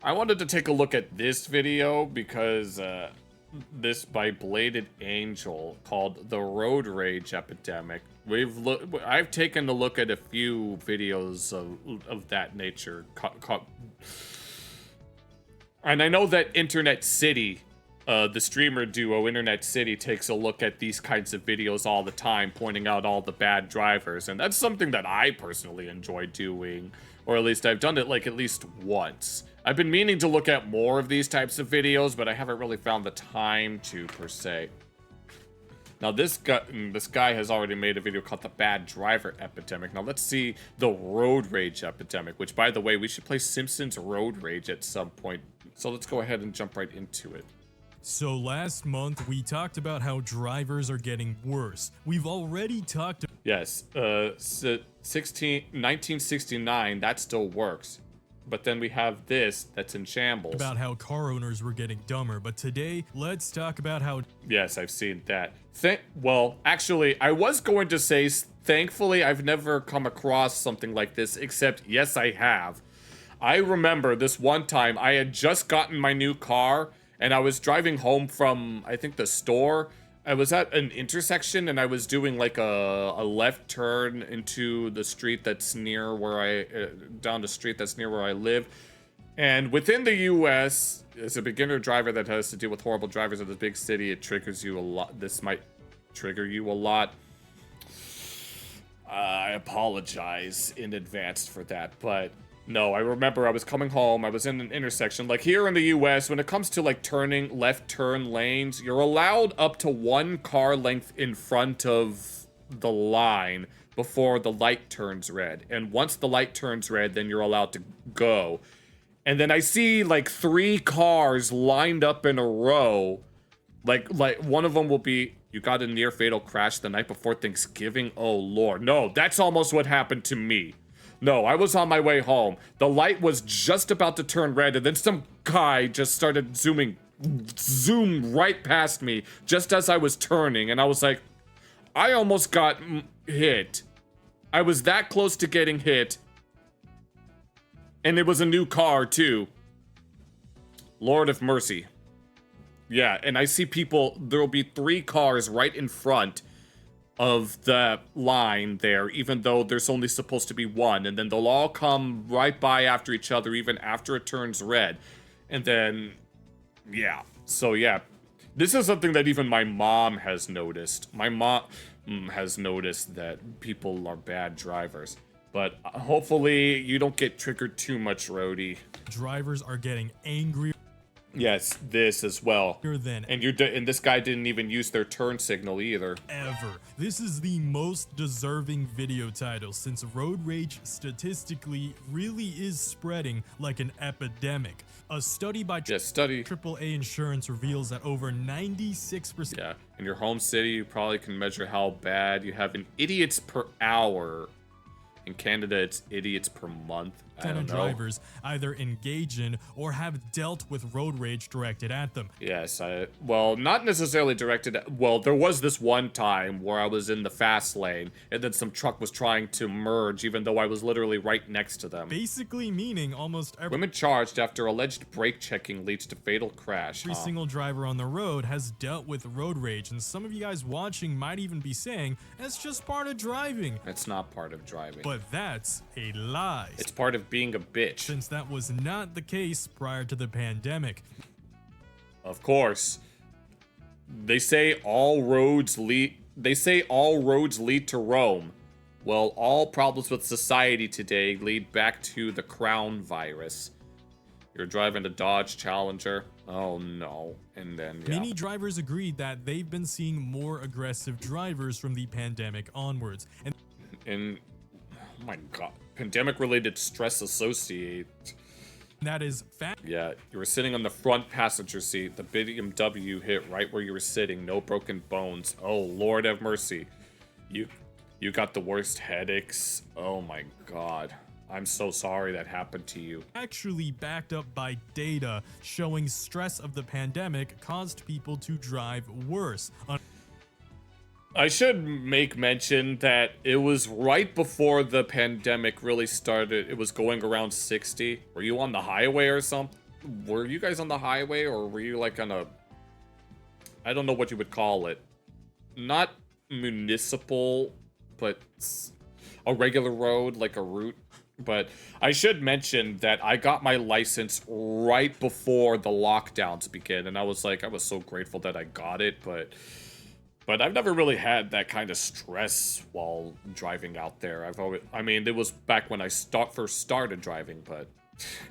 I wanted to take a look at this video because this by Bladed Angel called the Road Rage Epidemic. I've taken a look at a few videos of that nature. And I know that Internet City, the streamer duo Internet City, takes a look at these kinds of videos all the time, pointing out all the bad drivers. And that's something that I personally enjoy doing, or at least I've done it like at least once. I've been meaning to look at more of these types of videos, but I haven't really found the time to, per se. Now this guy has already made a video called the Bad Driver Epidemic. Now let's see the Road Rage Epidemic, which, by the way, we should play Simpsons Road Rage at some point. So let's go ahead and jump right into it. So last month we talked about how drivers are getting worse. We've already talked. Yes, 1969, that still works. But then we have this that's in shambles. About how car owners were getting dumber, but today let's talk about how. Yes, I've seen that. Well, actually, I was going to say, thankfully, I've never come across something like this, except, yes, I have. I remember this one time, I had just gotten my new car, and I was driving home from, I think, the store. I was at an intersection, and I was doing like a left turn into the street that's near where down the street that's near where I live. And within the US, as a beginner driver that has to deal with horrible drivers in this big city, it triggers you a lot. This might trigger you a lot. I apologize in advance for that, but no, I remember I was coming home, I was in an intersection. Like here in the US, when it comes to like turning left turn lanes, you're allowed up to one car length in front of the line before the light turns red. And once the light turns red, then you're allowed to go. And then I see like 3 cars lined up in a row. Like one of them will be, you got a near fatal crash the night before Thanksgiving? Oh Lord, no, that's almost what happened to me. No, I was on my way home. The light was just about to turn red, and then some guy just started zoomed right past me just as I was turning, and I was like, I almost got hit. I was that close to getting hit. And it was a new car, too. Lord of mercy. Yeah, and I see people, there'll be 3 cars right in front of the line there, even though there's only supposed to be 1, and then they'll all come right by after each other, even after it turns red. And then, yeah. So, yeah. This is something that even my mom has noticed. My mom has noticed that people are bad drivers. But hopefully you don't get triggered too much, Rhodey. Drivers are getting angry. Yes, this as well. Than and this guy didn't even use their turn signal either. Ever. This is the most deserving video title since road rage statistically really is spreading like an epidemic. A study by AAA Insurance reveals that over 96%. Yeah, in your home city, you probably can measure how bad you have in idiots per hour. In Canada, it's idiots per month. I don't know. Drivers either engage in or have dealt with road rage directed at them. Yes, well, not necessarily directed at, well, there was this one time where I was in the fast lane and then some truck was trying to merge even though I was literally right next to them. Basically meaning almost every women charged after alleged brake checking leads to fatal crash. Every single driver on the road has dealt with road rage, and some of you guys watching might even be saying, that's just part of driving. It's not part of driving. But that's a lie. It's part of being a bitch. Since that was not the case prior to the pandemic. Of course. They say all roads lead to Rome. Well, all problems with society today lead back to the crown virus. You're driving a Dodge Challenger. Oh no. And then, yeah. Many drivers agreed that they've been seeing more aggressive drivers from the pandemic onwards. And oh my god. Pandemic-related stress associate. That is fact. Yeah, you were sitting on the front passenger seat. The BMW hit right where you were sitting. No broken bones. Oh, Lord have mercy. You got the worst headaches. Oh my god. I'm so sorry that happened to you. Actually backed up by data showing stress of the pandemic caused people to drive worse. I should make mention that it was right before the pandemic really started. It was going around 60. Were you on the highway or something? were you guys on the highway, or were you like on a, I don't know what you would call it, not municipal, but a regular road, like a route? But I should mention that I got my license right before the lockdowns began, and I was so grateful that I got it, but I've never really had that kind of stress while driving out there. I mean, it was back when I first started driving, but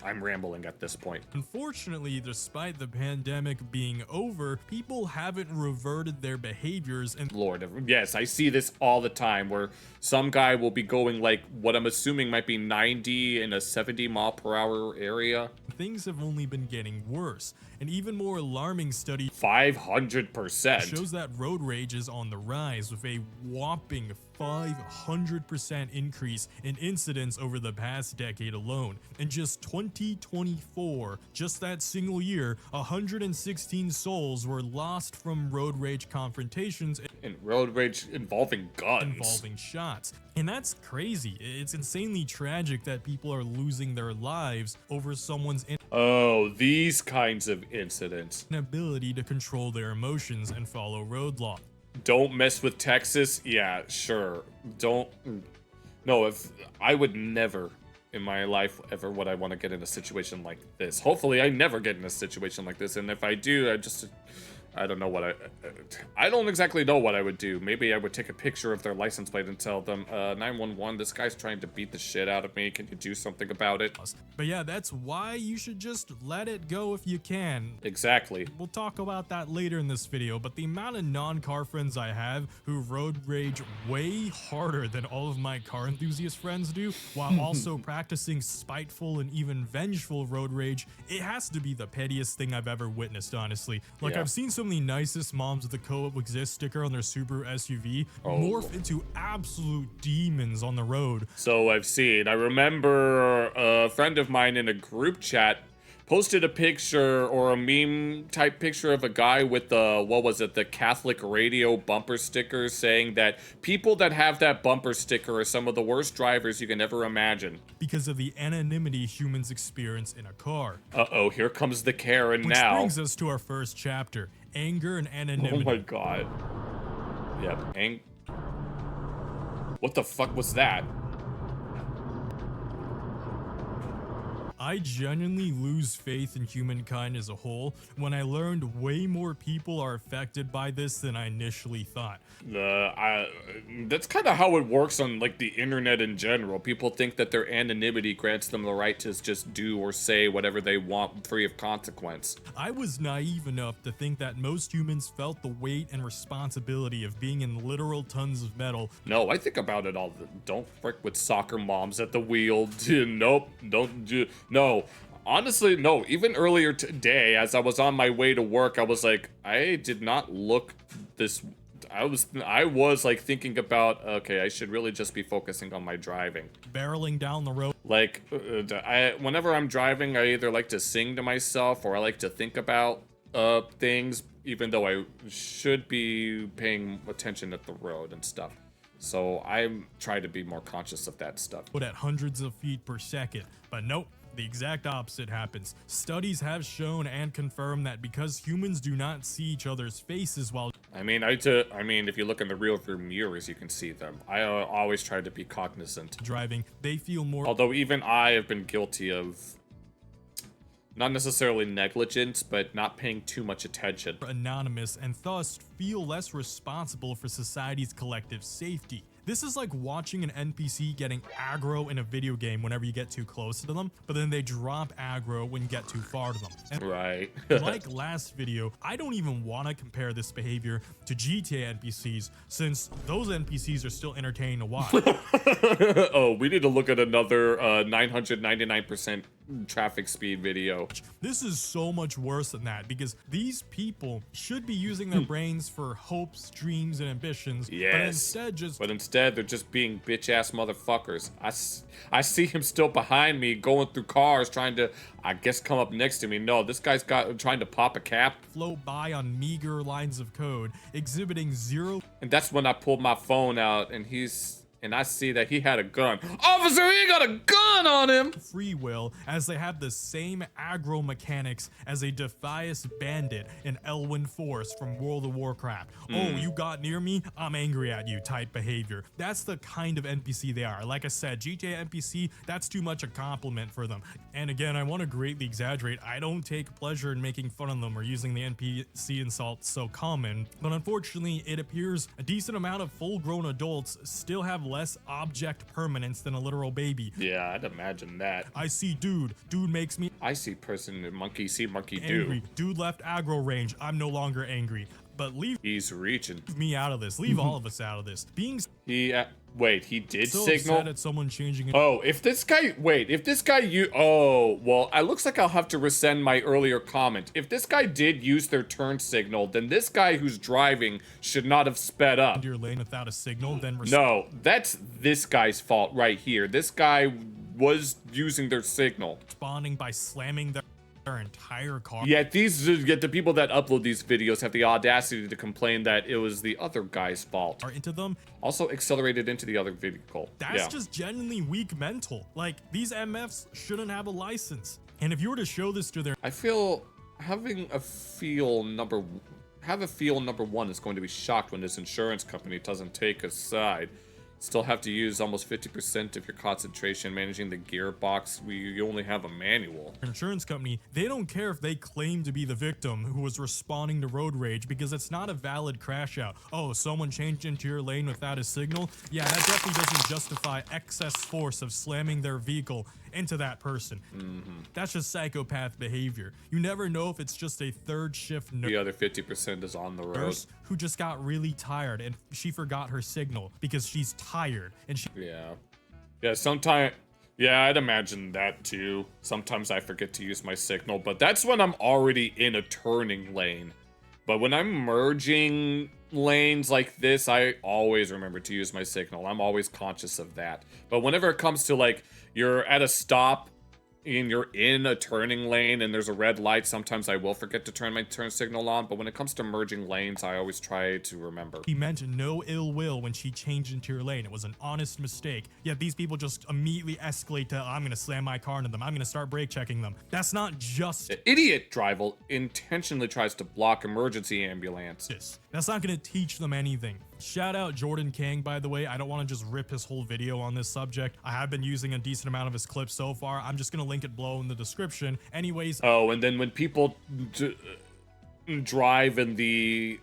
I'm rambling at this point. Unfortunately, despite the pandemic being over, people haven't reverted their behaviors and Lord, yes, I see this all the time where some guy will be going like what I'm assuming might be 90 in a 70-mile-per-hour area. Things have only been getting worse. An even more alarming study 500% shows that road rage is on the rise, with a whopping 500% increase in incidents over the past decade alone. In just 2024, just that single year, 116 souls were lost from road rage confrontations and road rage involving guns. Involving shots. And that's crazy. It's insanely tragic that people are losing their lives over someone's oh, these kinds of incidents. inability to control their emotions and follow road law. Don't mess with Texas? Yeah, sure. Don't. No, if I would never in my life ever would I want to get in a situation like this. Hopefully I never get in a situation like this, and if I do, I don't know what I don't exactly know what I would do. Maybe I would take a picture of their license plate and tell them, 911, this guy's trying to beat the shit out of me. Can you do something about it? But yeah, that's why you should just let it go if you can. Exactly. We'll talk about that later in this video, but the amount of non-car friends I have who road rage way harder than all of my car enthusiast friends do, while also practicing spiteful and even vengeful road rage, it has to be the pettiest thing I've ever witnessed, honestly. Like, yeah. I've seen some of the nicest moms with the co-op exist sticker on their Subaru SUV morph into absolute demons on the road. So I've seen. I remember a friend of mine in a group chat posted a picture or a meme type picture of a guy with the, what was it, the Catholic radio bumper sticker, saying that people that have that bumper sticker are some of the worst drivers you can ever imagine. Because of the anonymity humans experience in a car. Uh-oh, here comes the Karen now. Which brings us to our first chapter, anger and anonymity. Oh my god. Yep, what the fuck was that? I genuinely lose faith in humankind as a whole when I learned way more people are affected by this than I initially thought. That's kind of how it works on like the internet in general. People think that their anonymity grants them the right to just do or say whatever they want free of consequence. I was naive enough to think that most humans felt the weight and responsibility of being in literal tons of metal. No, I think about it all. Don't frick with soccer moms at the wheel. Nope, don't do. No, honestly, no. Even earlier today, as I was on my way to work, I was like, I did not look this. I was like thinking about, okay, I should really just be focusing on my driving. Barreling down the road. Like, whenever I'm driving, I either like to sing to myself or I like to think about things, even though I should be paying attention at the road and stuff. So I'm trying to be more conscious of that stuff. But at hundreds of feet per second, but nope. The exact opposite happens. Studies have shown and confirmed that because humans do not see each other's faces while I mean, if you look in the rearview mirrors, you can see them. I always try to be cognizant. Driving, they feel more. Although even I have been guilty of not necessarily negligence, but not paying too much attention. Anonymous and thus feel less responsible for society's collective safety. This is like watching an NPC getting aggro in a video game whenever you get too close to them, but then they drop aggro when you get too far to them. And right. like last video, I don't even want to compare this behavior to GTA NPCs, since those NPCs are still entertaining to watch. Oh, we need to look at another 999% traffic speed video. This is so much worse than that, because these people should be using their brains for hopes, dreams, and ambitions, yes. But instead they're just being bitch-ass motherfuckers. I see him still behind me going through cars trying to, I guess, come up next to me. No, this guy's trying to pop a cap. Float by on meager lines of code, exhibiting zero. And that's when I pulled my phone out and he's and I see that he had a gun. Officer, he got a gun on him! Free will, as they have the same aggro mechanics as a Defias bandit in Elwyn Force from World of Warcraft. Oh, you got near me? I'm angry at you type behavior. That's the kind of NPC they are. Like I said, GTA NPC, that's too much a compliment for them. And again, I want to greatly exaggerate. I don't take pleasure in making fun of them or using the NPC insult so common, but unfortunately, it appears a decent amount of full-grown adults still have less object permanence than a literal baby. Yeah, I'd imagine that. I see dude. Dude makes me I see person and monkey see monkey angry. do. Dude left aggro range. I'm no longer angry. But leave He's reaching. me out of this. Leave all of us out of this. Being Wait, he did so signal? upset at someone changing it. Oh, if this guy oh, well, it looks like I'll have to rescind my earlier comment. If this guy did use their turn signal, then this guy who's driving should not have sped up. Into your lane without a signal, then No, that's this guy's fault right here. This guy was using their signal. responding by slamming their entire car. Yet the people that upload these videos have the audacity to complain that it was the other guy's fault. Into them. Also accelerated into the other vehicle. That's just genuinely weak mental. Like, these MFs shouldn't have a license. And if you were to show this to their I feel having a feel number one is going to be shocked when this insurance company doesn't take a side. Still have to use almost 50% of your concentration managing the gearbox. You only have a manual. insurance company, they don't care if they claim to be the victim who was responding to road rage because it's not a valid crash out. Oh, someone changed into your lane without a signal? Yeah, that definitely doesn't justify excess force of slamming their vehicle into that person. That's just psychopath behavior. You never know if it's just a third shift The other 50% is on the road. nurse who just got really tired and she forgot her signal because she's tired and she Yeah, sometimes. Yeah, I'd imagine that too. Sometimes I forget to use my signal, but that's when I'm already in a turning lane. But when I'm merging lanes like this, I always remember to use my signal. I'm always conscious of that. But whenever it comes to like, you're at a stop and you're in a turning lane and there's a red light, sometimes I will forget to turn my turn signal on. But when it comes to merging lanes, I always try to remember. She meant no ill will when she changed into your lane. It was an honest mistake. Yet these people just immediately escalate to, I'm gonna slam my car into them. I'm gonna start brake checking them. That's not just The idiot driver intentionally tries to block emergency ambulance. this. That's not gonna teach them anything. Shout out Jordan Kang, by the way. I don't want to just rip his whole video on this subject. I have been using a decent amount of his clips so far. I'm just gonna link it below in the description. Anyways. Oh, and then when people drive in the,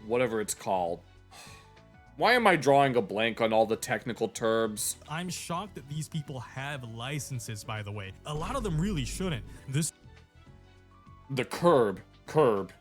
whatever it's called. Why am I drawing a blank on all the technical terms? I'm shocked that these people have licenses, by the way. A lot of them really shouldn't. The curb,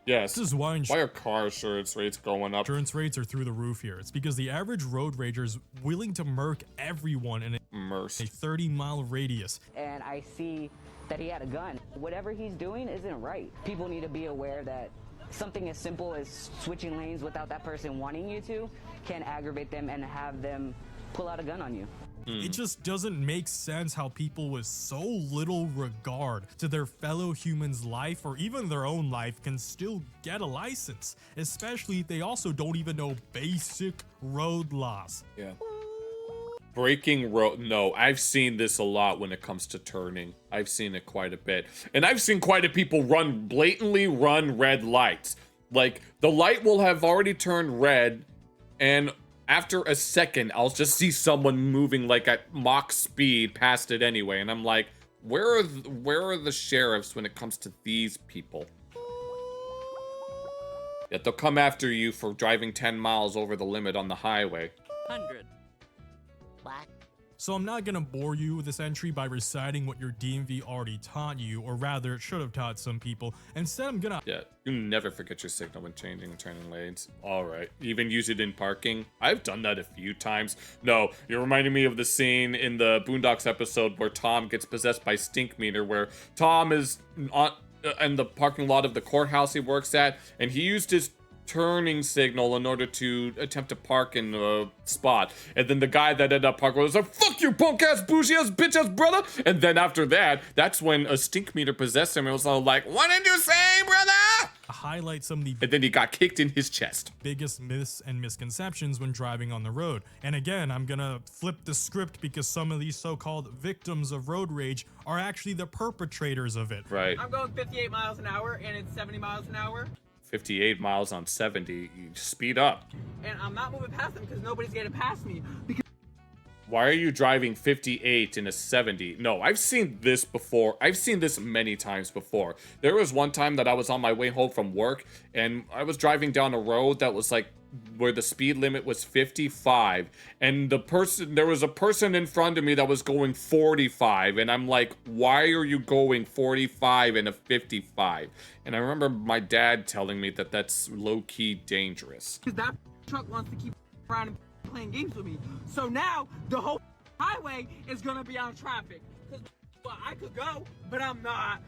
yes. This is why are car insurance rates going up? insurance rates are through the roof here. It's because the average road rager is willing to murk everyone in a 30-mile radius. And I see that he had a gun. Whatever he's doing isn't right. People need to be aware that something as simple as switching lanes without that person wanting you to can aggravate them and have them pull out a gun on you. It just doesn't make sense how people with so little regard to their fellow humans' life or even their own life can still get a license, especially if they also don't even know basic road laws. Yeah. Breaking road. No, I've seen this a lot when it comes to turning. I've seen it quite a bit. And I've seen quite a people blatantly run red lights. Like, the light will have already turned red, and after a second, I'll just see someone moving like at Mach speed past it anyway, and I'm like, where are the sheriffs when it comes to these people? Yet they'll come after you for driving 10 miles over the limit on the highway. 100. Black. So I'm not gonna bore you with this entry by reciting what your DMV already taught you, or rather it should have taught some people. Instead, I'm gonna You never forget your signal when changing and turning lanes. Alright. Even use it in parking. I've done that a few times. No, you're reminding me of the scene in the Boondocks episode where Tom gets possessed by Stink Meter, where Tom is in the parking lot of the courthouse he works at, and he used his turning signal in order to attempt to park in a spot. And then the guy that ended up parking was like, fuck you, punk ass, bougie ass, bitch ass brother. And then after that, that's when a stink meter possessed him and was all like, what did you say, brother? highlight some of the And then he got kicked in his chest. biggest myths and misconceptions when driving on the road. And again, I'm gonna flip the script because some of these so-called victims of road rage are actually the perpetrators of it. Right. I'm going 58 miles an hour and it's 70 miles an hour. 58 miles on 70. You speed up. And I'm not moving past them because nobody's getting past me. Because Why are you driving 58 in a 70? No, I've seen this before. I've seen this many times before. There was one time that I was on my way home from work and I was driving down a road that was like where the speed limit was 55, and there was a person in front of me that was going 45, and I'm like, why are you going 45 in a 55? And I remember my dad telling me that that's low-key dangerous. that truck wants to keep around and playing games with me. So now the whole highway is gonna be on traffic. Well, I could go, but I'm not.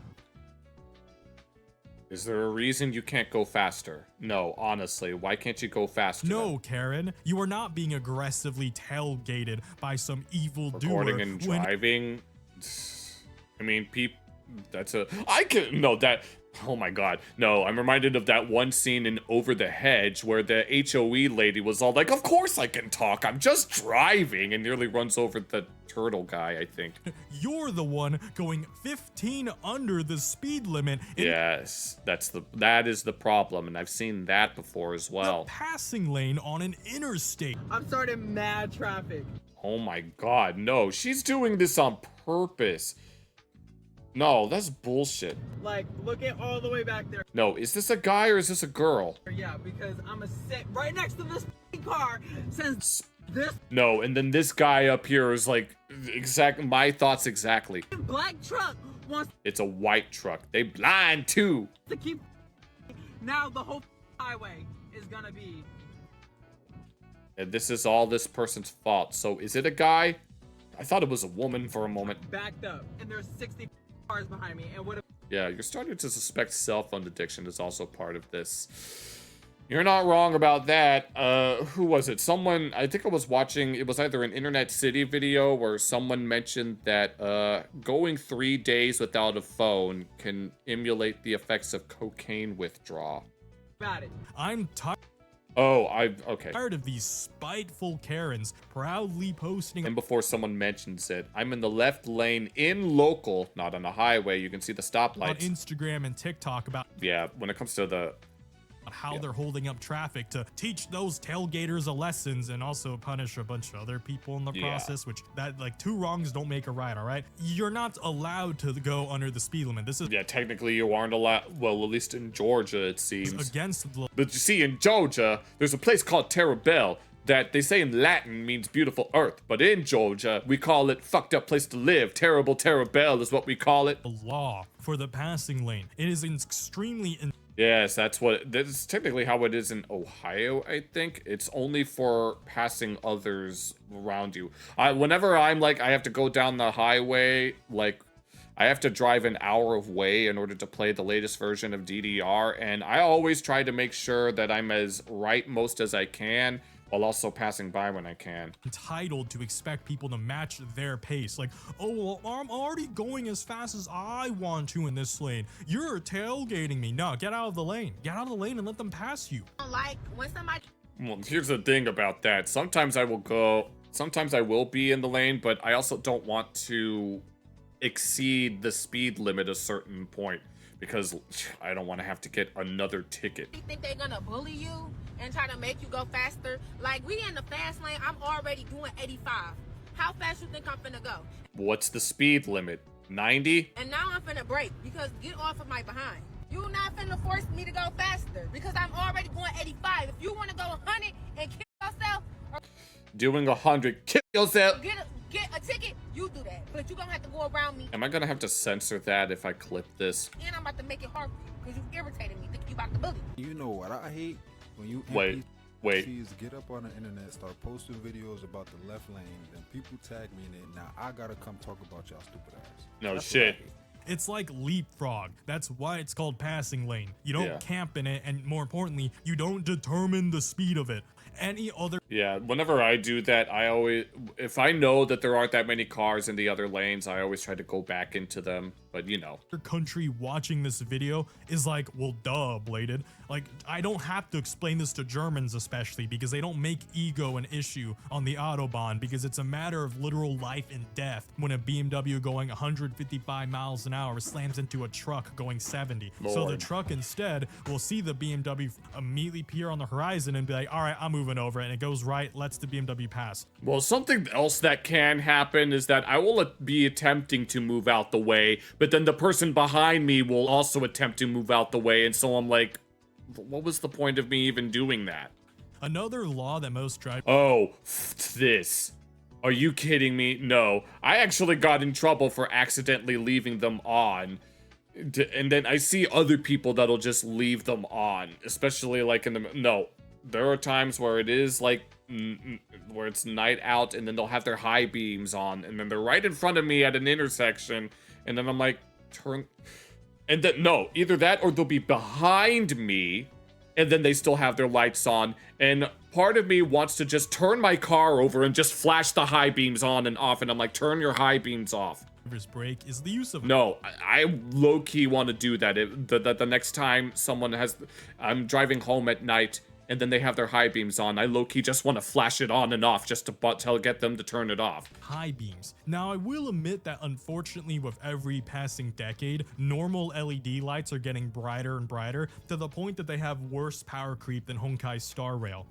Is there a reason you can't go faster? No, honestly, why can't you go faster? No, Karen, you are not being aggressively tailgated by some evil Recording doer. and driving. I mean, oh my god. No, I'm reminded of that one scene in Over the Hedge where the HOE lady was all like, of course I can talk, I'm just driving, and nearly runs over the turtle guy, I think. You're the one going 15 under the speed limit in Yes, that is the problem, and I've seen that before as well. the passing lane on an interstate. I'm starting mad traffic. Oh my god, no, she's doing this on purpose. No, that's bullshit. Like, look at all the way back there. No, is this a guy or is this a girl? Yeah, because I'm a sit right next to this car since this No, and then this guy up here is like, my thoughts exactly. black truck wants It's a white truck. They blind too. to keep. Now the whole highway is gonna be. And this is all this person's fault. So is it a guy? I thought it was a woman for a moment. Backed up, and there's 60 cars behind me, and what if Yeah, you're starting to suspect cell phone addiction is also part of this. You're not wrong about that. Who was it? Someone, I think I was watching, it was either an Internet City video where someone mentioned that going 3 days without a phone can emulate the effects of cocaine withdrawal. about it? I'm tired Oh, okay. of these spiteful Karens proudly posting And before someone mentions it, I'm in the left lane in local, not on the highway. You can see the on stoplights. Instagram and TikTok about Yeah, when it comes to the how they're holding up traffic to teach those tailgaters a lessons and also punish a bunch of other people in the Yeah. process, which that like two wrongs don't make a right, all right? You're not allowed to go under the speed limit. This is Yeah, technically you aren't allowed, well, at least in Georgia it seems. against the But you see, in Georgia, there's a place called Terra Bell that they say in Latin means beautiful earth. But in Georgia, we call it fucked up place to live. Terrible Terra Bell is what we call it. law for the passing lane. It is extremely Yes, that's technically how it is in Ohio, I think. It's only for passing others around you. Whenever I'm like, I have to go down the highway, like, I have to drive an hour of way in order to play the latest version of DDR, and I always try to make sure that I'm as right most as I can, while also passing by when I can. entitled to expect people to match their pace. Like, oh, well, I'm already going as fast as I want to in this lane. You're tailgating me. No, get out of the lane. Get out of the lane and let them pass you. Like when somebody Well, here's the thing about that. Sometimes I will be in the lane, but I also don't want to exceed the speed limit a certain point because I don't want to have to get another ticket. think they're gonna bully you and try to make you go faster, like we in the fast lane, I'm already doing 85. How fast you think I'm finna go? What's the speed limit? 90? And now I'm finna brake because get off of my behind. You not finna force me to go faster because I'm already going 85. If you wanna go 100 and kill yourself or Doing 100. Kill yourself. get a ticket, you do that. But you gonna have to go around me, Am I gonna have to censor that if I clip this? and I'm about to make it hard for you because you irritated me. Think you about to bully. You know what I hate? When you Wait. NPCs get up on the internet, start posting videos about the left lane, then people tag me in it. Now I gotta come talk about y'all stupid ass. No That's shit. what I hate. It's like leapfrog. That's why it's called passing lane. You don't Yeah. camp in it, and more importantly, you don't determine the speed of it. Any other Yeah, whenever I do that, if I know that there aren't that many cars in the other lanes, I always try to go back into them but you know. Your country watching this video is like, well, duh, Bladed. Like, I don't have to explain this to Germans especially, because they don't make ego an issue on the Autobahn, because it's a matter of literal life and death when a BMW going 155 miles an hour slams into a truck going 70. So the truck instead will see the BMW immediately appear on the horizon and be like, all right, I'm moving over, and it goes right, lets the BMW pass. Well, something else that can happen is that I will be attempting to move out the way, but then the person behind me will also attempt to move out the way, and so I'm like, what was the point of me even doing that? Another law that most drivers... Oh, this. Are you kidding me? No. I actually got in trouble for accidentally leaving them on. And then I see other people that'll just leave them on, especially like in the... No. There are times where it is like... where it's night out, and then they'll have their high beams on, and then they're right in front of me at an intersection, and then I'm like, turn... And then, no, either that or they'll be behind me, and then they still have their lights on, and part of me wants to just turn my car over and just flash the high beams on and off, and I'm like, turn your high beams off. Break is the use of... No, I low-key want to do that. The next time someone has... I'm driving home at night, and then they have their high beams on, I low-key just want to flash it on and off just to get them to turn it off. High beams. Now, I will admit that unfortunately with every passing decade, normal LED lights are getting brighter and brighter to the point that they have worse power creep than Honkai's Star Rail.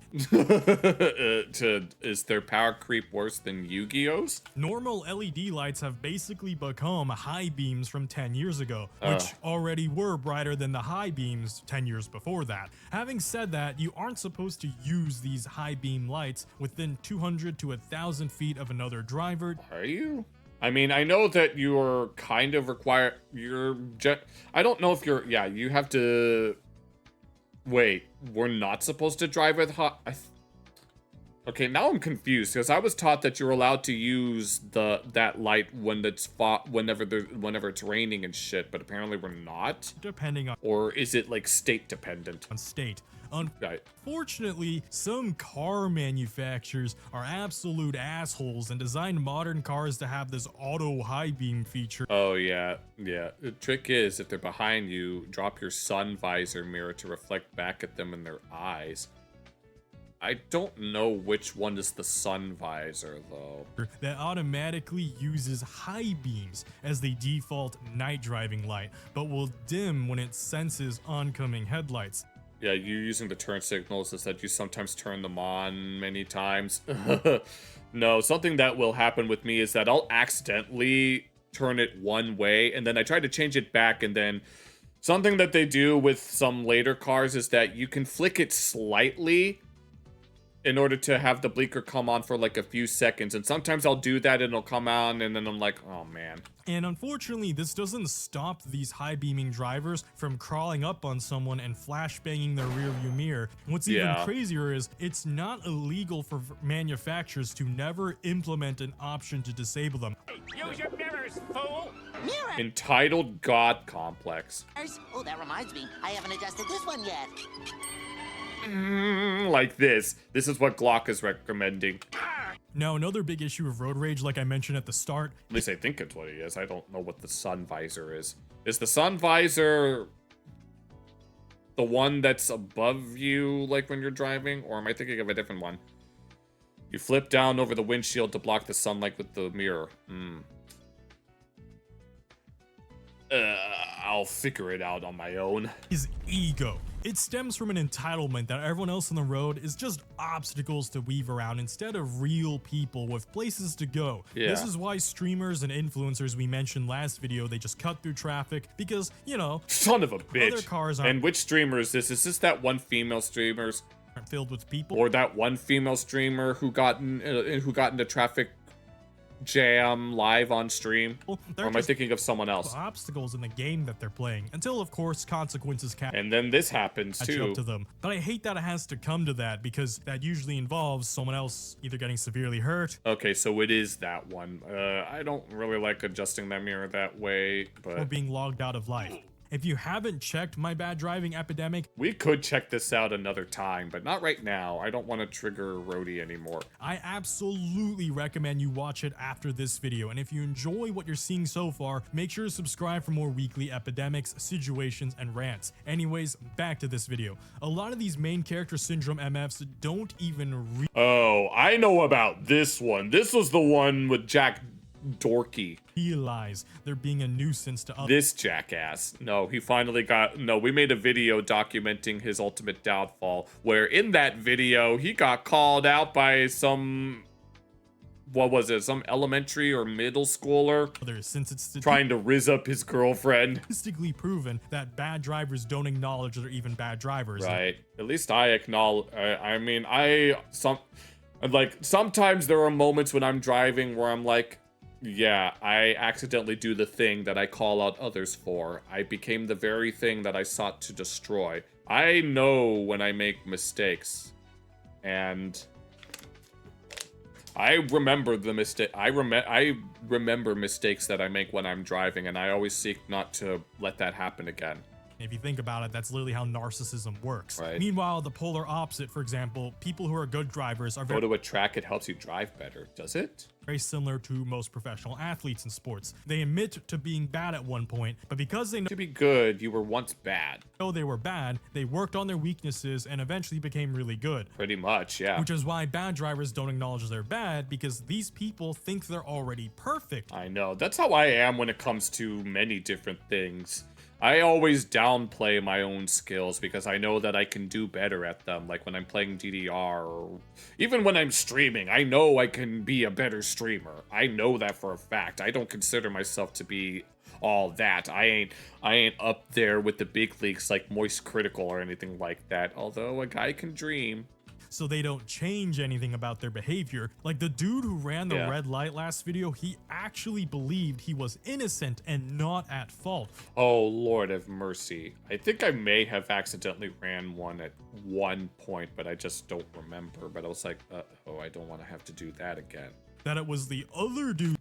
Is their power creep worse than Yu-Gi-Oh's? Normal LED lights have basically become high beams from 10 years ago, which already were brighter than the high beams 10 years before that. Having said that, you aren't supposed to use these high beam lights within 200 to 1,000 feet of another driver. Are you? I mean, I know that you're kind of required. I don't know if you're. Yeah, you have to. Wait, we're not supposed to drive with hot. Okay, now I'm confused because I was taught that you're allowed to use that light when it's whenever it's raining and shit, but apparently we're not. Depending on. Or is it like state dependent? On state. Unfortunately, some car manufacturers are absolute assholes and designed modern cars to have this auto high beam feature. Oh yeah, yeah. The trick is, if they're behind you, drop your sun visor mirror to reflect back at them in their eyes. I don't know which one is the sun visor though. That automatically uses high beams as the default night driving light, but will dim when it senses oncoming headlights. Yeah, you using the turn signals is that you sometimes turn them on many times. No, something that will happen with me is that I'll accidentally turn it one way, and then I try to change it back, and then something that they do with some later cars is that you can flick it slightly in order to have the blinker come on for like a few seconds, and sometimes I'll do that and it'll come on, and then I'm like, oh man. And unfortunately, this doesn't stop these high beaming drivers from crawling up on someone and flash banging their rearview mirror. What's even crazier is it's not illegal for manufacturers to never implement an option to disable them. Use your mirrors, fool! Mirror! Entitled God Complex. Oh, that reminds me, I haven't adjusted this one yet. Like this. This is what Glock is recommending. Now, another big issue of road rage, like I mentioned at the start. At least I think it's what it is. I don't know what the sun visor is. Is the sun visor the one that's above you, like when you're driving? Or am I thinking of a different one? You flip down over the windshield to block the sunlight with the mirror. I'll figure it out on my own. His ego. It stems from an entitlement that everyone else on the road is just obstacles to weave around instead of real people with places to go. Yeah. This is why streamers and influencers we mentioned last video, they just cut through traffic because, you know, son of a bitch. Other cars aren't. And which streamer is this? Is this that one female streamer? Filled with people? Or that one female streamer who got into traffic jam live on stream? Or am I thinking of someone else? Obstacles in the game that they're playing until, of course, consequences catch. And then this happens too. Up to them. But I hate that it has to come to that because that usually involves someone else either getting severely hurt. Okay, so it is that one. I don't really like adjusting that mirror that way, but or being logged out of life. If you haven't checked my bad driving epidemic, we could check this out another time, but not right now. I don't want to trigger Rhodey anymore. I absolutely recommend you watch it after this video. And if you enjoy what you're seeing so far, make sure to subscribe for more weekly epidemics, situations, and rants. Anyways, back to this video. A lot of these main character syndrome MFs don't even Oh, I know about this one. This was the one with Jack Dorky. realize they're being a nuisance to others. This jackass. No, he finally got... No, we made a video documenting his ultimate downfall, where in that video, he got called out by some... What was it? Some elementary or middle schooler? Since it's trying to rizz up his girlfriend. Statistically proven that bad drivers don't acknowledge they're even bad drivers. Right. At least I acknowledge... sometimes there are moments when I'm driving where I'm like, yeah, I accidentally do the thing that I call out others for. I became the very thing that I sought to destroy. I know when I make mistakes. And I remember the mistake. I remember mistakes that I make when I'm driving, and I always seek not to let that happen again. If you think about it, that's literally how narcissism works. Right. Meanwhile, the polar opposite, for example, people who are good drivers are Go to a track, it helps you drive better. Does it? very similar to most professional athletes in sports. They admit to being bad at one point, but because they know to be good, you were once bad. They were bad, they worked on their weaknesses and eventually became really good. Pretty much, yeah. Which is why bad drivers don't acknowledge they're bad, because these people think they're already perfect. I know. That's how I am when it comes to many different things. I always downplay my own skills because I know that I can do better at them. Like when I'm playing DDR or even when I'm streaming, I know I can be a better streamer. I know that for a fact. I don't consider myself to be all that. I ain't up there with the big leagues like Moist Critical or anything like that. Although a guy can dream. So they don't change anything about their behavior. Like the dude who ran the red light last video, he actually believed he was innocent and not at fault. Oh, Lord have mercy. I think I may have accidentally ran one at one point, but I just don't remember. But I was like, oh, I don't want to have to do that again. That it was the other dude.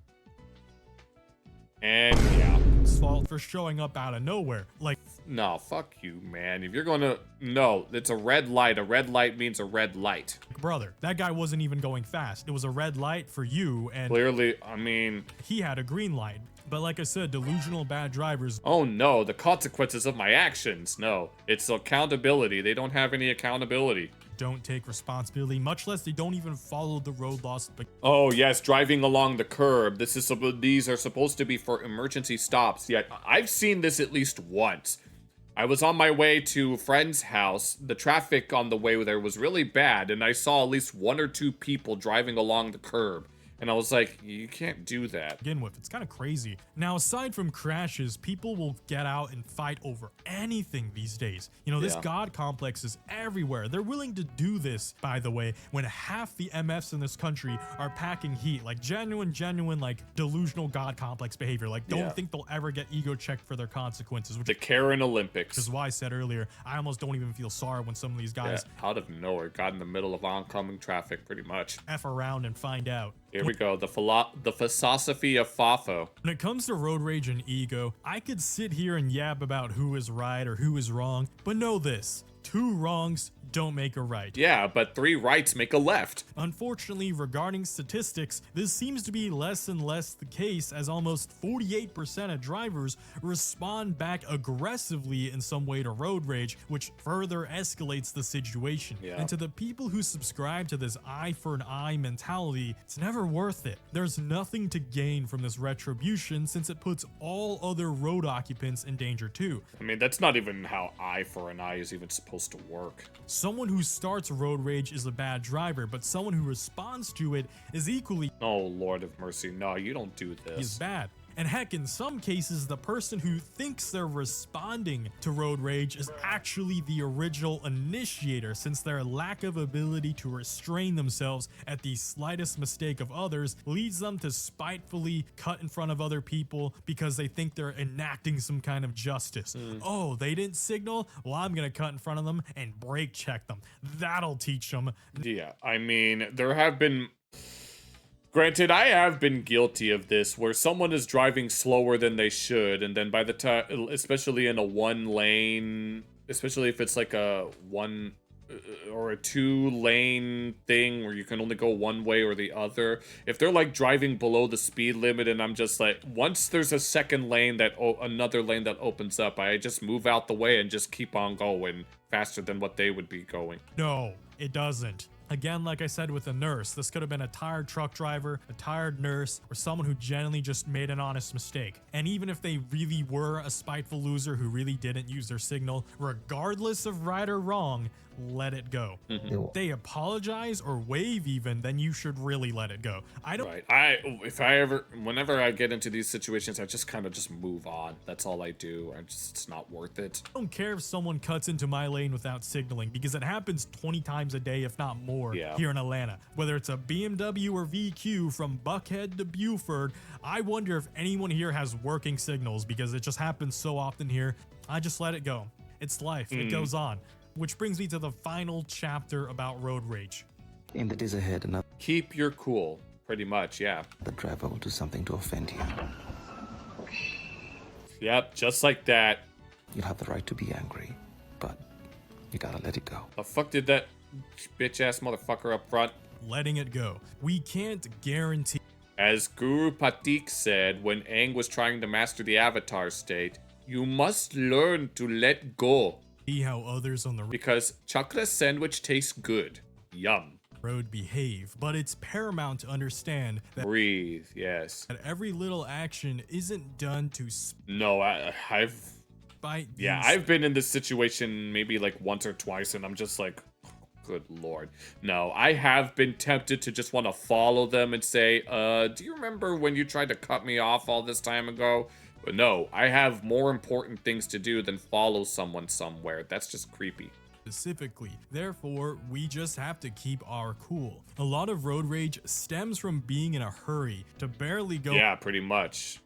And yeah. Fault for showing up out of nowhere. Like, no, fuck you, man. If you're gonna... No, it's a red light. A red light means a red light. Brother, that guy wasn't even going fast. It was a red light for you, and... Clearly, I mean... He had a green light. But like I said, delusional bad drivers... Oh no, the consequences of my actions. No, it's accountability. They don't have any accountability. Don't take responsibility, much less they don't even follow the road laws. Oh yes, driving along the curb. These are supposed to be for emergency stops. Yet I've seen this at least once. I was on my way to a friend's house. The traffic on the way there was really bad, and I saw at least one or two people driving along the curb. And I was like, you can't do that. Begin with, it's kind of crazy. Now, aside from crashes, people will get out and fight over anything these days. You know, this God complex is everywhere. They're willing to do this, by the way, when half the MFs in this country are packing heat. Like genuine, like delusional God complex behavior. Like don't think they'll ever get ego checked for their consequences. Which the Karen Olympics. Is why I said earlier, I almost don't even feel sorry when some of these guys out of nowhere got in the middle of oncoming traffic pretty much. F around and find out. Here we go, the philosophy of FAFO. When it comes to road rage and ego, I could sit here and yap about who is right or who is wrong, but know this, 2 wrongs don't make a right. Yeah, but 3 rights make a left. Unfortunately, regarding statistics, this seems to be less and less the case, as almost 48% of drivers respond back aggressively in some way to road rage, which further escalates the situation. And to the people who subscribe to this eye for an eye mentality, it's never worth it. There's nothing to gain from this retribution since it puts all other road occupants in danger too. I mean, that's not even how eye for an eye is even supposed to work. Someone who starts road rage is a bad driver, but someone who responds to it is equally... Oh, Lord of mercy. No, you don't do this. ...is bad. And heck, in some cases, the person who thinks they're responding to road rage is actually the original initiator, since their lack of ability to restrain themselves at the slightest mistake of others leads them to spitefully cut in front of other people because they think they're enacting some kind of justice. Oh, they didn't signal? Well, I'm gonna cut in front of them and brake check them. That'll teach them. Yeah, I mean, there have been... Granted, I have been guilty of this, where someone is driving slower than they should, and then by the time, especially in a one lane, especially if it's like a one or a 2-lane thing where you can only go one way or the other, if they're like driving below the speed limit and I'm just like, once there's a second lane that, another lane that opens up, I just move out the way and just keep on going faster than what they would be going. No, it doesn't. Again, like I said with a nurse, this could have been a tired truck driver, a tired nurse, or someone who genuinely just made an honest mistake. And even if they really were a spiteful loser who really didn't use their signal, regardless of right or wrong, let it go. If they apologize or wave even, then you should really let it go. I don't. Right. Whenever I get into these situations, I just kind of just move on. That's all I do. It's not worth it. I don't care if someone cuts into my lane without signaling, because it happens 20 times a day, if not more, here in Atlanta. Whether it's a BMW or VQ from Buckhead to Buford, I wonder if anyone here has working signals, because it just happens so often here. I just let it go. It's life. It goes on. Which brings me to the final chapter about road rage. In the days ahead, another Keep your cool. Pretty much, yeah. the driver will do something to offend you. Yep, just like that. You'll have the right to be angry, but you gotta let it go. The fuck did that bitch-ass motherfucker up front? Letting it go. We can't guarantee. As Guru Patik said when Aang was trying to master the Avatar state, you must learn to let go. How others on the Because chocolate sandwich tastes good. Yum. road behave, but it's paramount to understand that Breathe, yes. that every little action isn't done to No, I've spite. I've been in this situation maybe like once or twice, and I'm just like, oh, good lord. No, I have been tempted to just want to follow them and say, do you remember when you tried to cut me off all this time ago? But no, I have more important things to do than follow someone somewhere. That's just creepy. Specifically. Therefore, we just have to keep our cool. A lot of road rage stems from being in a hurry to barely go. Yeah, pretty much.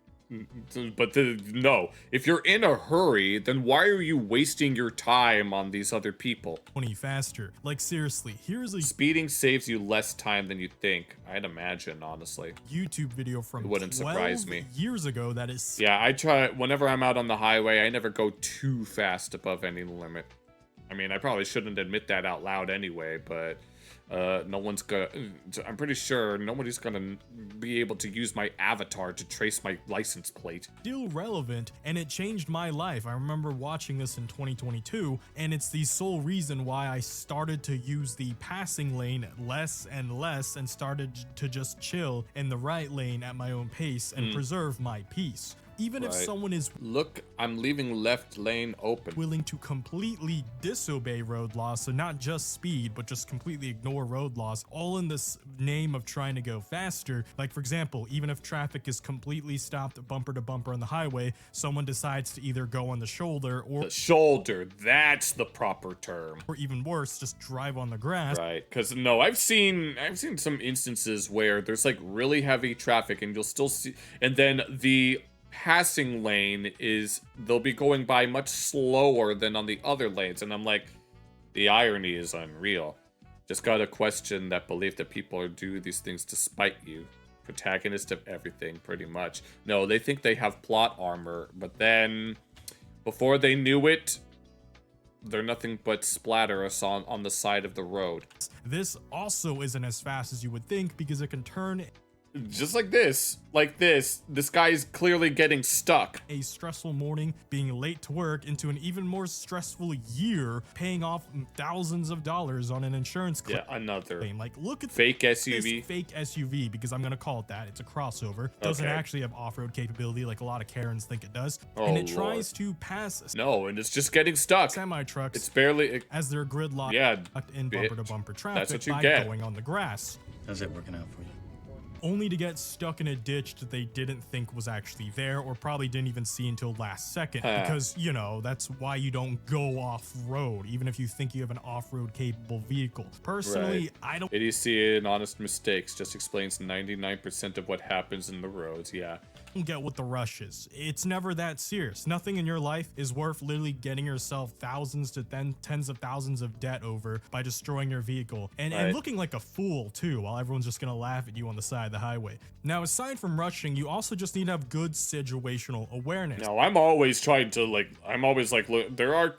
But no, if you're in a hurry, then why are you wasting your time on these other people? 20 faster. Like seriously, here's a Speeding saves you less time than you think. I'd imagine, honestly. YouTube video from It wouldn't surprise 12 me. years ago that is Yeah, I try, whenever I'm out on the highway, I never go too fast above any limit. I mean, I probably shouldn't admit that out loud anyway, but no one's gonna, I'm pretty sure nobody's gonna be able to use my avatar to trace my license plate. still relevant, and it changed my life. I remember watching this in 2022, and it's the sole reason why I started to use the passing lane less and less and started to just chill in the right lane at my own pace and preserve my peace. Even if someone is Look, I'm leaving left lane open. willing to completely disobey road laws, so not just speed, but just completely ignore road laws, all in this name of trying to go faster. Like, for example, even if traffic is completely stopped bumper to bumper on the highway, someone decides to either go on the shoulder or The shoulder, that's the proper term. even worse, just drive on the grass. Right, because no, I've seen some instances where there's like really heavy traffic and you'll still see, and then the passing lane is, they'll be going by much slower than on the other lanes, and I'm like, the irony is unreal. Just gotta question that belief that people do these things to spite you. Protagonist of everything, pretty much. No, they think they have plot armor, but then before they knew it, they're nothing but splatter us on the side of the road. This also isn't as fast as you would think, because it can turn Just like this. This guy's clearly getting stuck. a stressful morning, being late to work, into an even more stressful year, paying off thousands of dollars on an insurance claim. Yeah, another Like, look at fake this SUV. fake SUV, because I'm gonna call it that. It's a crossover. Doesn't Okay. actually have off-road capability like a lot of Karens think it does. Oh, and it Lord. tries to pass No, and it's just getting stuck. semi-trucks It's barely. as they're gridlocked Yeah, in bumper-to-bumper traffic what you by get. going on the grass. How's it working out for you? Only to get stuck in a ditch that they didn't think was actually there, or probably didn't even see until last second. Because, you know, that's why you don't go off-road, even if you think you have an off-road capable vehicle. Personally, I don't. Idiocy and honest mistakes just explains 99% of what happens in the roads. Yeah. get what the rush is. It's never that serious. Nothing in your life is worth literally getting yourself thousands to tens of thousands of debt over by destroying your vehicle and looking like a fool too, while everyone's just gonna laugh at you on the side of the highway. Now, aside from rushing, you also just need to have good situational awareness. No, I'm always trying to look, there are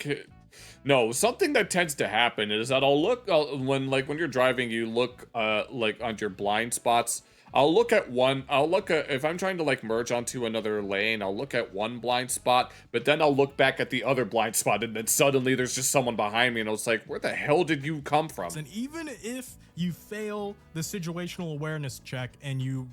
no, something that tends to happen is that I'll look when you're driving, you look like on your blind spots. I'll look at if I'm trying to like merge onto another lane, I'll look at one blind spot, but then I'll look back at the other blind spot, and then suddenly there's just someone behind me, and I was like, where the hell did you come from? And even if you fail the situational awareness check and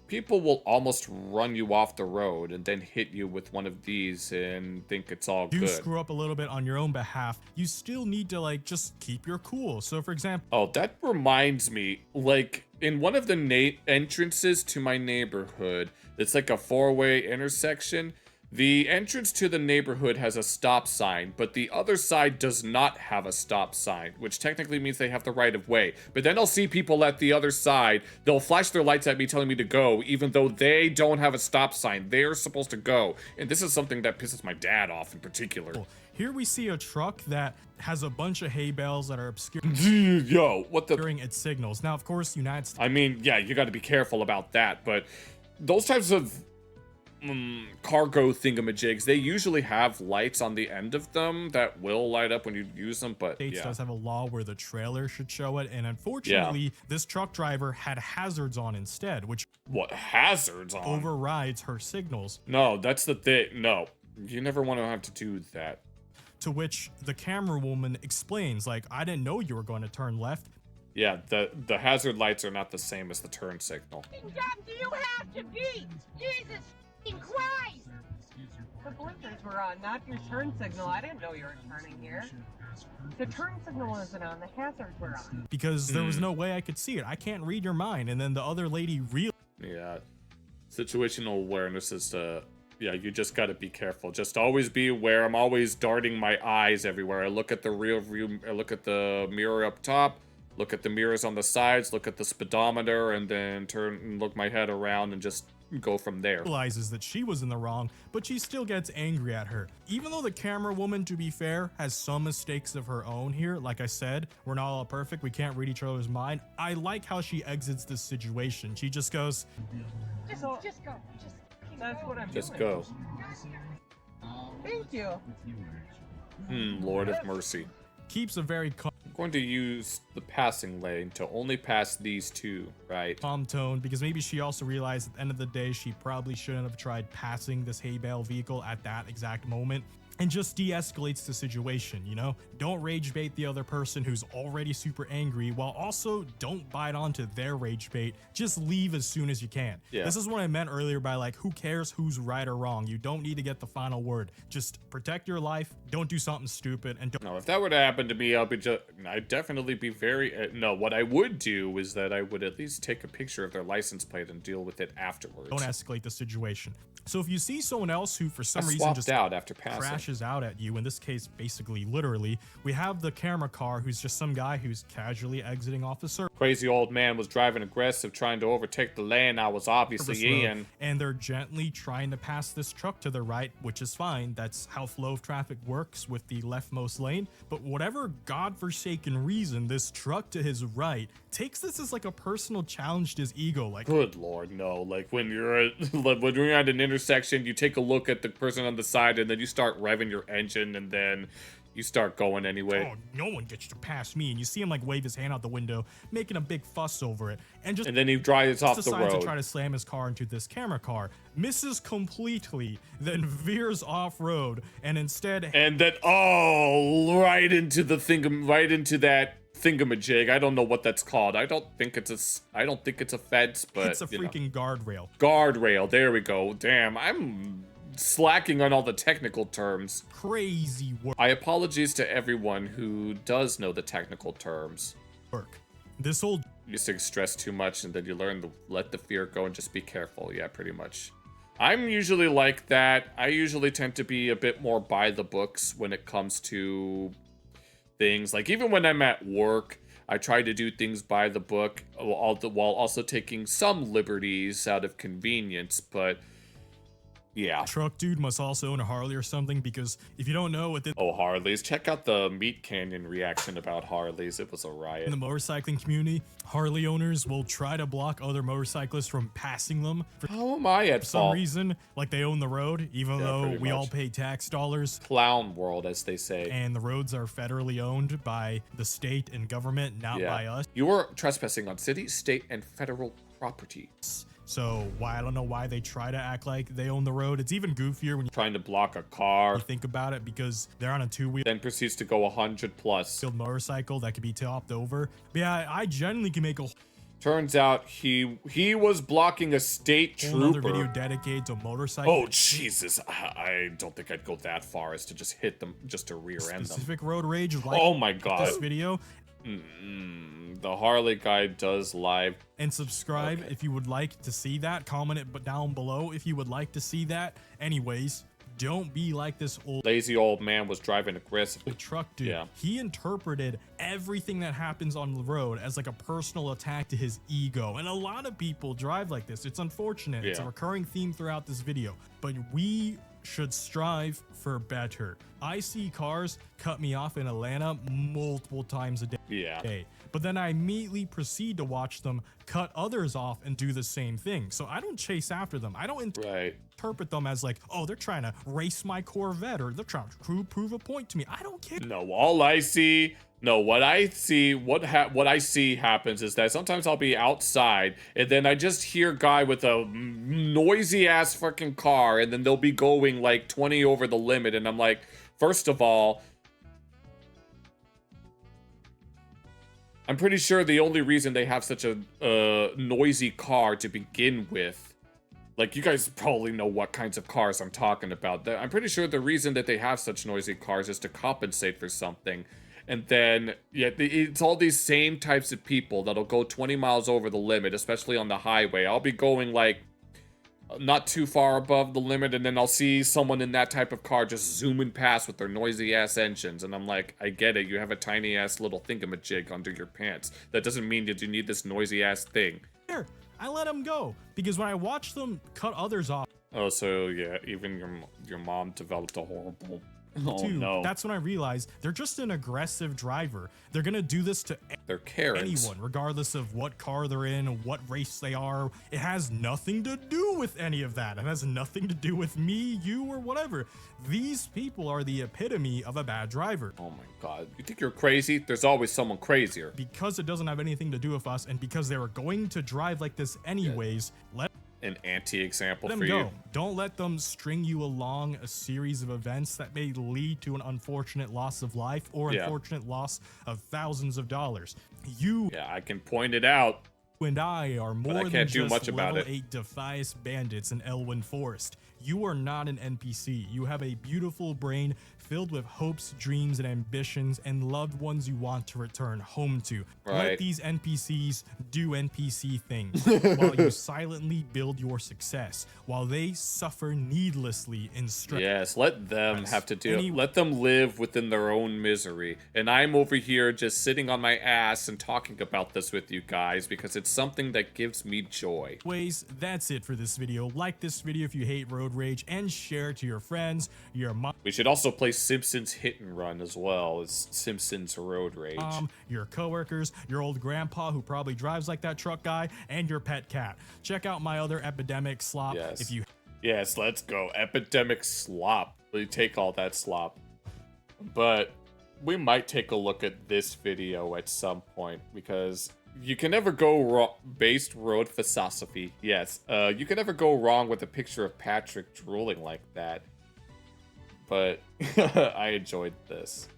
people will almost run you off the road and then hit you with one of these and think it's all good. You screw up a little bit on your own behalf, you still need to like just keep your cool. So for example, oh, that reminds me, like in one of the entrances to my neighborhood, it's like a 4-way intersection. The entrance to the neighborhood has a stop sign, but the other side does not have a stop sign, which technically means they have the right of way. But then I'll see people at the other side, they'll flash their lights at me telling me to go, even though they don't have a stop sign. They're supposed to go. And this is something that pisses my dad off in particular. Here we see a truck that has a bunch of hay bales that are obscuring its signals. Now, of course, United States. I mean, yeah, you got to be careful about that, but those types of cargo thingamajigs, they usually have lights on the end of them that will light up when you use them, but States does have a law where the trailer should show it, and unfortunately this truck driver had hazards on instead, which hazards on overrides her signals. No, that's the thing. No, you never want to have to do that. To which the camera woman explains, like, I didn't know you were going to turn left. Yeah, the hazard lights are not the same as the turn signal. What do you have to beat? Jesus Christ! The blinkers were on, not your turn signal. I didn't know you were turning here. The turn signal wasn't on, the hazards were on. Because there was no way I could see it. I can't read your mind. And then the other lady Yeah. Situational awareness is yeah, you just gotta be careful. Just always be aware. I'm always darting my eyes everywhere. I look at the rear view, I look at the mirror up top, look at the mirrors on the sides, look at the speedometer, and then turn and look my head around and just go from there. Realizes that she was in the wrong, but she still gets angry at her. Even though the camera woman, to be fair, has some mistakes of her own here, like I said, we're not all perfect, we can't read each other's mind. I like how she exits this situation. She just goes, just go. That's what I'm just doing. go. Thank you. Lord of mercy. Keeps a very I'm going to use the passing lane to only pass these two, right? calm tone, because maybe she also realized at the end of the day she probably shouldn't have tried passing this hay bale vehicle at that exact moment, and just de-escalates the situation, you know? Don't rage bait the other person who's already super angry, while also don't bite onto their rage bait. Just leave as soon as you can. Yeah. This is what I meant earlier by like, who cares who's right or wrong? You don't need to get the final word. Just protect your life, don't do something stupid, and don't— No, if that were to happen to me, I'd definitely be very, no, what I would do is that I would at least take a picture of their license plate and deal with it afterwards. don't escalate the situation. So if you see someone else who for some reason swapped just out after passing, crashes out at you, in this case basically literally, we have the camera car who's just some guy who's casually exiting off the service crazy old man was driving aggressive, trying to overtake the lane I was obviously in. and they're gently trying to pass this truck to the right, which is fine. That's how flow of traffic works with the leftmost lane. But whatever godforsaken reason, this truck to his right takes this as like a personal challenge to his ego. Like, good lord, no. Like when you're at an intersection, you take a look at the person on the side and then you start revving your engine and then you start going anyway. Oh, no one gets to pass me. And you see him like wave his hand out the window, making a big fuss over it, and then he drives off the road. Decides to try to slam his car into this camera car, misses completely, then veers off road, and instead right into that thingamajig. I don't know what that's called. I don't think it's a fence, but it's a freaking guardrail. Guardrail. There we go. Damn, I'm slacking on all the technical terms. Crazy work. I apologize to everyone who does know the technical terms. This whole you stress too much and then you learn to let the fear go and just be careful. Yeah, pretty much. I'm usually like that. I usually tend to be a bit more by the books when it comes to things. Like even when I'm at work, I try to do things by the book while also taking some liberties out of convenience, but Yeah. Truck dude must also own a Harley or something, because if you don't know what Oh, Harleys. Check out the Meat Canyon reaction about Harleys. It was a riot. in the motorcycling community, Harley owners will try to block other motorcyclists from passing them for How am I at some fault? reason, like they own the road, even Yeah, though pretty we all much. pay tax dollars. Clown world, as they say. And the roads are federally owned by the state and government, not by us. You are trespassing on city, state, and federal property. So I don't know why they try to act like they own the road. It's even goofier when you Trying to block a car, think about it, because they're on a two-wheel then proceeds to go 100 plus. motorcycle that could be topped over. But yeah, I genuinely can make a Turns out he was blocking a state whole other video trooper. dedicated to motorcycles. Oh Jesus! I don't think I'd go that far as to just hit them, just to rear end them. Specific road rage like Oh my God! this video. The Harley guy does live. And subscribe if you would like to see that. Comment it down below if you would like to see that. Anyways, don't be like this old Lazy old man was driving aggressively. truck dude. Yeah. He interpreted everything that happens on the road as like a personal attack to his ego. And a lot of people drive like this. It's unfortunate. It's a Yeah. recurring theme throughout this video. But we should strive for better. I see cars cut me off in Atlanta multiple times a day. Yeah. But then I immediately proceed to watch them cut others off and do the same thing. So I don't chase after them. I don't Right. interpret them as like, oh, they're trying to race my Corvette, or they're trying to prove a point to me. I don't care. No, all I see. No, what I see, what I see happens is that sometimes I'll be outside and then I just hear a guy with a noisy ass fucking car, and then they'll be going like 20 over the limit, and I'm like, first of all, I'm pretty sure the only reason they have such a noisy car to begin with, like, you guys probably know what kinds of cars I'm talking about. I'm pretty sure the reason that they have such noisy cars is to compensate for something. And then, yeah, it's all these same types of people that'll go 20 miles over the limit, especially on the highway. I'll be going, like, not too far above the limit, and then I'll see someone in that type of car just zooming past with their noisy-ass engines. And I'm like, I get it. You have a tiny-ass little thingamajig under your pants. That doesn't mean that you need this noisy-ass thing. I let them go, because when I watch them cut others off, Oh, so, yeah, even your mom developed a horrible... Oh, too, no. that's when I realized they're just an aggressive driver. They're gonna do this to They're Karens. anyone, regardless of what car they're in, what race they are. It has nothing to do with any of that. It has nothing to do with me, you, or whatever. These people are the epitome of a bad driver. Oh my God. You think you're crazy? There's always someone crazier. Because it doesn't have anything to do with us, and because they were going to drive like this anyways, let An anti-example them for go. you. Don't let them string you along a series of events that may lead to an unfortunate loss of life or Yeah. unfortunate loss of thousands of dollars. You Yeah, I can point it out. and I are more I than can't do just much about level it. 8 Defias bandits in Elwyn Forest. You are not an NPC. You have a beautiful brain filled with hopes, dreams, and ambitions, and loved ones you want to return home to. Let Right. these NPCs do NPC things while you silently build your success, while they suffer needlessly in stress. Yes, let them Yes. have to do Any- it. Let them live within their own misery. And I'm over here just sitting on my ass and talking about this with you guys because it's something that gives me joy. Anyways, that's it for this video. Like this video if you hate road rage, and share it to your friends, your mom, We should also play Simpsons Hit and Run as well as Simpsons Road Rage. your coworkers, your old grandpa who probably drives like that truck guy, and your pet cat. Check out my other epidemic slop Yes. if you Yes, let's go. Epidemic slop. We take all that slop. But we might take a look at this video at some point because you can never go wrong. Based road philosophy. Yes. You can never go wrong with a picture of Patrick drooling like that. But I enjoyed this.